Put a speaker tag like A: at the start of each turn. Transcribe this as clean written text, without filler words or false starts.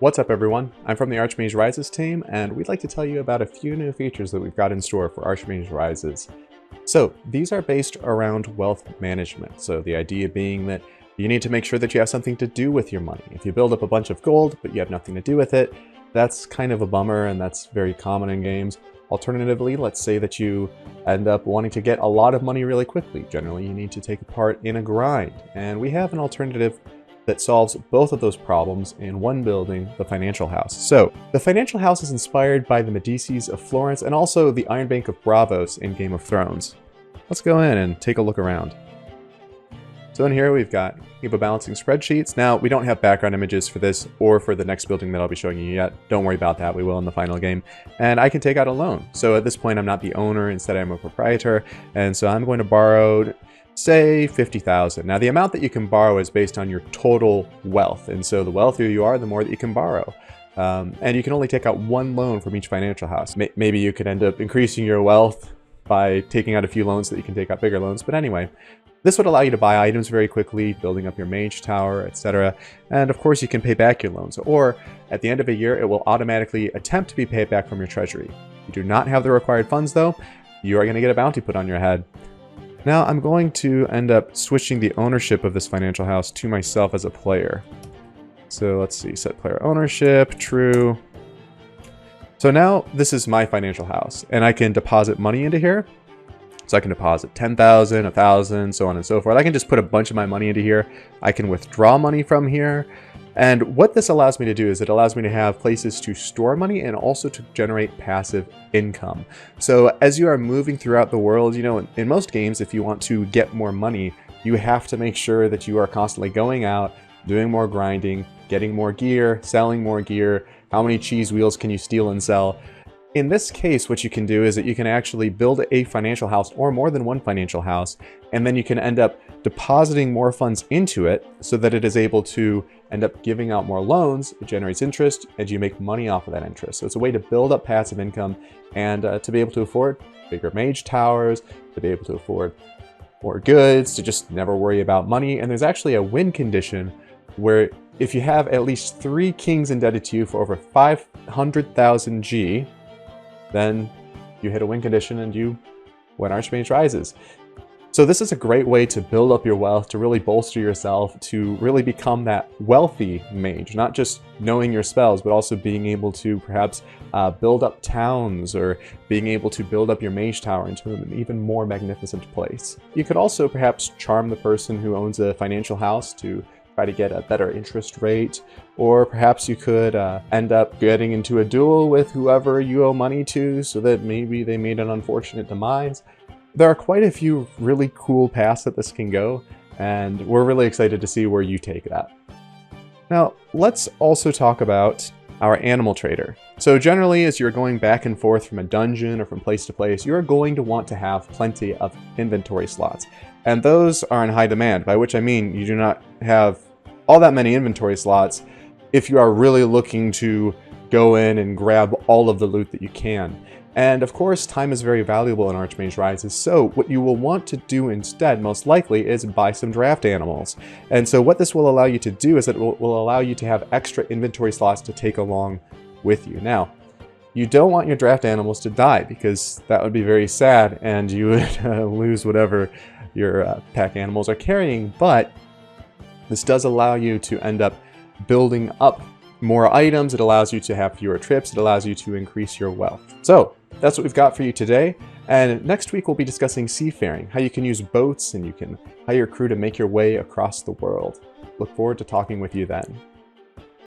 A: What's up everyone, I'm from the Archmage Rises team, and we'd like to tell you about a few new features that we've got in store for Archmage Rises. So, these are based around wealth management, so the idea being that you need to make sure that you have something to do with your money. If you build up a bunch of gold, but you have nothing to do with it, that's kind of a bummer, and that's very common in games. Alternatively, let's say that you end up wanting to get a lot of money really quickly. Generally, you need to take part in a grind, and we have an alternative that solves both of those problems in one building, the Financial House. So, the Financial House is inspired by the Medicis of Florence and also the Iron Bank of Braavos in Game of Thrones. Let's go in and take a look around. So in here we've got heap balancing spreadsheets. Now, we don't have background images for this or for the next building that I'll be showing you yet. Don't worry about that, we will in the final game. And I can take out a loan. So at this point I'm not the owner, instead I'm a proprietor. And so I'm going to borrow, say, 50,000. Now the amount that you can borrow is based on your total wealth. And so the wealthier you are, the more that you can borrow. And you can only take out one loan from each financial house. Maybe you could end up increasing your wealth by taking out a few loans so that you can take out bigger loans. But anyway, this would allow you to buy items very quickly, building up your mage tower, etc. And of course you can pay back your loans, or at the end of a year it will automatically attempt to be paid back from your treasury. If you do not have the required funds though, you are going to get a bounty put on your head. Now I'm going to end up switching the ownership of this financial house to myself as a player. So let's see, set player ownership, true. So now this is my financial house, and I can deposit money into here. So I can deposit 10,000, 1,000, so on and so forth. I can just put a bunch of my money into here. I can withdraw money from here. And what this allows me to do is it allows me to have places to store money and also to generate passive income. So as you are moving throughout the world, you know, in most games, if you want to get more money, you have to make sure that you are constantly going out, doing more grinding, getting more gear, selling more gear. How many cheese wheels can you steal and sell? In this case, what you can do is that you can actually build a financial house or more than one financial house, and then you can end up depositing more funds into it so that it is able to end up giving out more loans, it generates interest, and you make money off of that interest. So it's a way to build up passive income and to be able to afford bigger mage towers, to be able to afford more goods, to just never worry about money. And there's actually a win condition where if you have at least 3 kings indebted to you for over 500,000 G, then you hit a win condition and you win Archmage Rises. So this is a great way to build up your wealth, to really bolster yourself, to really become that wealthy mage, not just knowing your spells, but also being able to perhaps build up towns or being able to build up your mage tower into an even more magnificent place. You could also perhaps charm the person who owns a financial house to try to get a better interest rate, or perhaps you could end up getting into a duel with whoever you owe money to so that maybe they made an unfortunate demise. There are quite a few really cool paths that this can go, and we're really excited to see where you take that. Now, let's also talk about our animal trader. So generally, as you're going back and forth from a dungeon or from place to place, you're going to want to have plenty of inventory slots. And those are in high demand, by which I mean you do not have all that many inventory slots if you are really looking to go in and grab all of the loot that you can. And of course, time is very valuable in Archmage Rises, so what you will want to do instead, most likely, is buy some draft animals. And so what this will allow you to do is it will allow you to have extra inventory slots to take along with you. Now, you don't want your draft animals to die, because that would be very sad, and you would lose whatever your pack animals are carrying, but this does allow you to end up building up more items. It allows you to have fewer trips. It allows you to increase your wealth. So that's what we've got for you today. And next week we'll be discussing seafaring, how you can use boats and you can hire a crew to make your way across the world. Look forward to talking with you then.